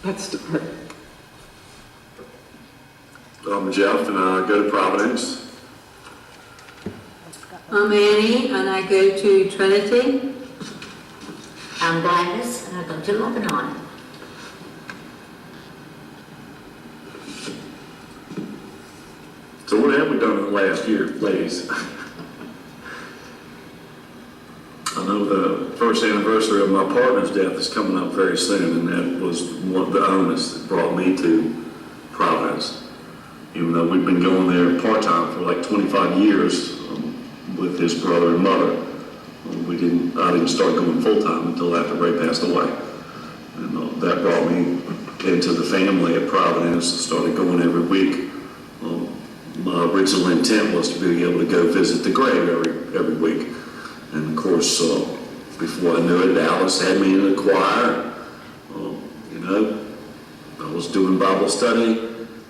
Let's start. I'm Jeff, and I go to Providence. I'm Annie, and I go to Trinity. I'm Gladys, and I go to Lebanon. So what have we done in the last year, ladies? I know the first anniversary of my partner's death is coming up very soon, and that was one of the onus that brought me to Providence. Even though we've been going there part-time for like 25 years with his brother and mother. I didn't start going full-time until after Ray passed away. And that brought me into the family at Providence and started going every week. My original intent was to be able to go visit the grave every week. And of course, before I knew it, Alice had me in the choir. I was doing Bible study,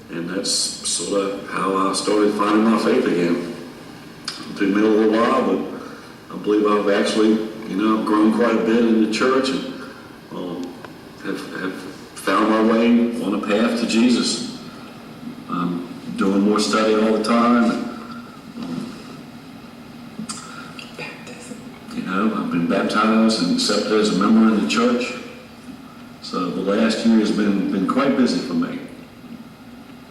and that's sort of how I started finding my faith again. It took me a little while, but I believe I've actually, grown quite a bit in the church and have found my way on a path to Jesus. I'm doing more study all the time. I've been baptized and accepted as a member in the church. So the last year has been quite busy for me.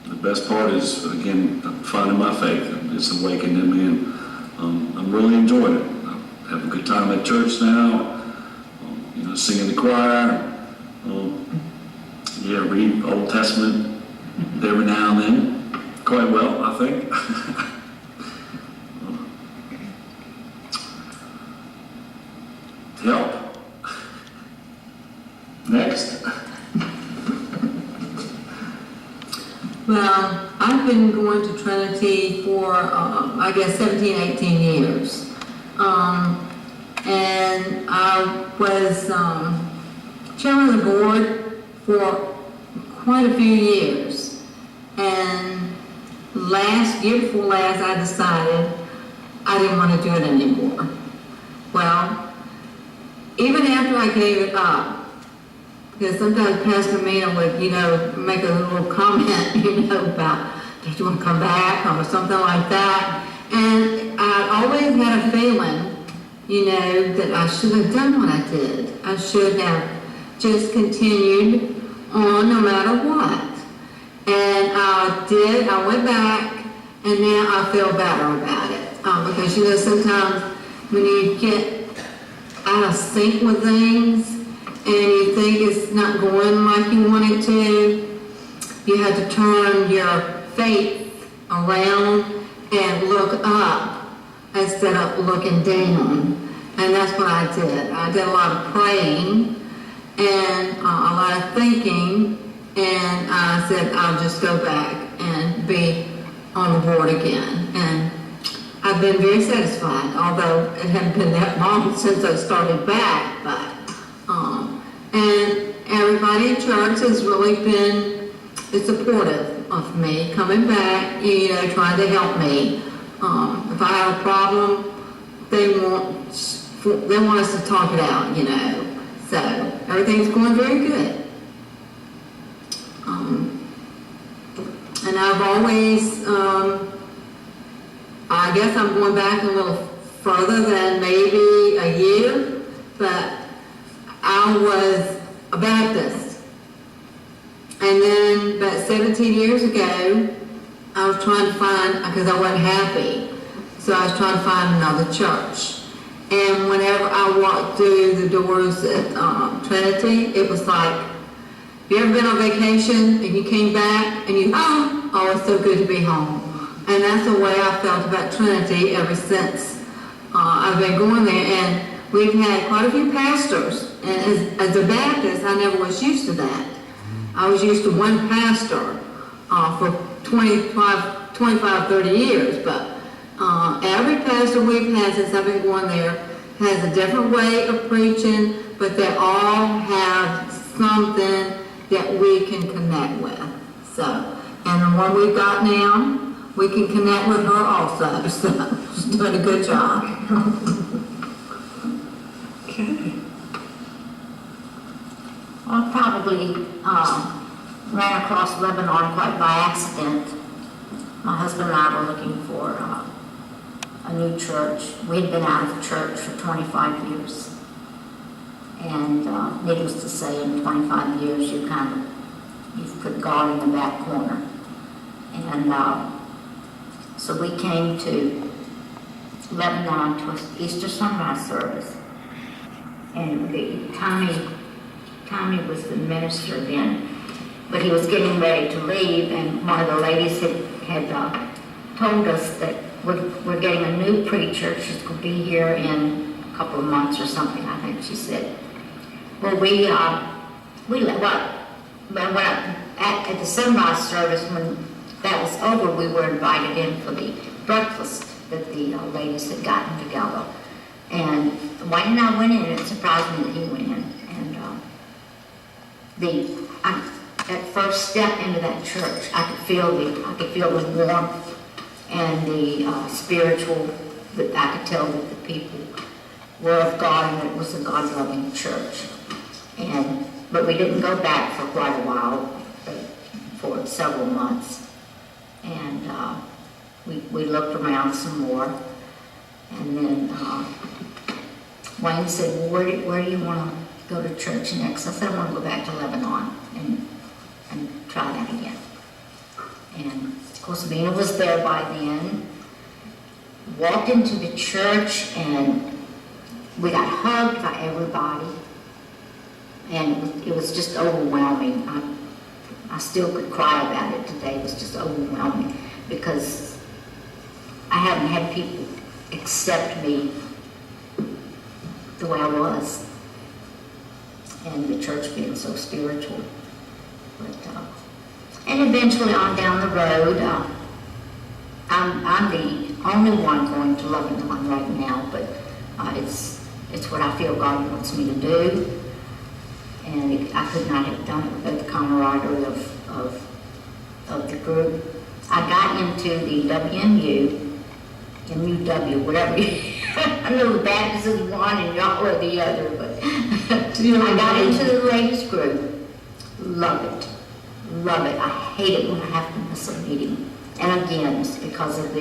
The best part is, again, finding my faith. It's awakened in me, and I'm really enjoying it. I have a good time at church now, singing the choir. Read Old Testament every now and then. Quite well, I think. Help. Next. Well, I've been going to Trinity for, 17, 18 years. And I was chairman of the board for quite a few years. And year before last, I decided I didn't want to do it anymore. Well, even after I gave it up, because sometimes Pastor Mina would, make a little comment, about, did you want to come back or something like that. And I always had a feeling, that I should have done what I did. I should have just continued on no matter what. And I did. I went back, and now I feel better about it. Because, sometimes when you get out of sync with things and you think it's not going like you want it to, you have to turn your faith around and look up instead of looking down. And that's what I did. I did a lot of praying and a lot of thinking, and I said I'll just go back and be on the board again. And I've been very satisfied, although it hadn't been that long since I started back. But and everybody in church has really been supportive of me coming back, trying to help me. If I have a problem, they want us to talk it out, So everything's going very good. And I've always, I guess I'm going back a little further than maybe a year, but I was a Baptist. And then about 17 years ago, I was trying to find, because I wasn't happy, so I was trying to find another church. And whenever I walked through the doors at Trinity, it was like, you ever been on vacation and you came back and it's so good to be home. And that's the way I felt about Trinity ever since I've been going there. And we've had quite a few pastors. And as a Baptist, I never was used to that. I was used to one pastor for 25, 30 years. But every pastor we've had since I've been going there has a different way of preaching, but they all have something that we can connect with. So, and the one we've got now, we can connect with her also. So she's doing a good job. Okay. Well, probably ran across Lebanon quite by accident. My husband and I were looking for a new church. We had been out of church for 25 years. And needless to say, in 25 years, you've put God in the back corner. And so we came to Lebanon to an Easter sunrise service. And Tommy was the minister then, but he was getting ready to leave, and one of the ladies had told us that we're getting a new preacher. She's going to be here in a couple of months or something, I think she said. Well, at the sunrise service, when that was over, we were invited in for the breakfast that the ladies had gotten together. And Wayne and I went in, and it surprised me that he went in. And that first step into that church, I could feel the warmth and the spiritual, that I could tell that the people were of God and that it was a God-loving church. But we didn't go back for quite a while, for several months. And we looked around some more. And then Wayne said, well, where do you want to go to church next? I said, I want to go back to Lebanon and try that again. And of course, Mina was there by then. Walked into the church, and we got hugged by everybody. And it was just overwhelming. I still could cry about it today. It was just overwhelming because I haven't had people accept me the way I was, and the church being so spiritual. But and eventually on down the road, I'm the only one going to Lebanon right now, but it's what I feel God wants me to do, and I could not have done it without the camaraderie of the group. I got into the WMU, MUW, whatever. I know the Baptist is one and y'all are the other, but I got into the ladies group. Love it. Love it. I hate it when I have to miss a meeting. And again, it's because of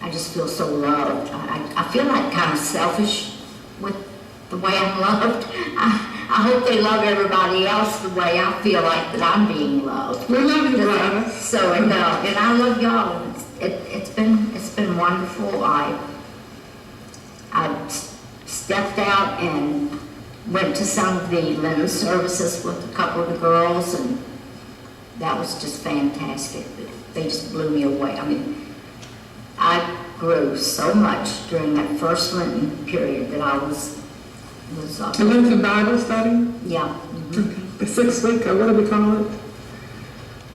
I just feel so loved. I feel like kind of selfish with the way I'm loved. I hope they love everybody else the way I feel like that I'm being loved. We love you, brother. So, and I love y'all. It's been wonderful. I stepped out and went to some of the linen services with a couple of the girls, and that was just fantastic. They just blew me away. I mean, I grew so much during that first Lenten period that I was The Lenten Bible study? yeah. Okay. The 6th week, or what do we call it?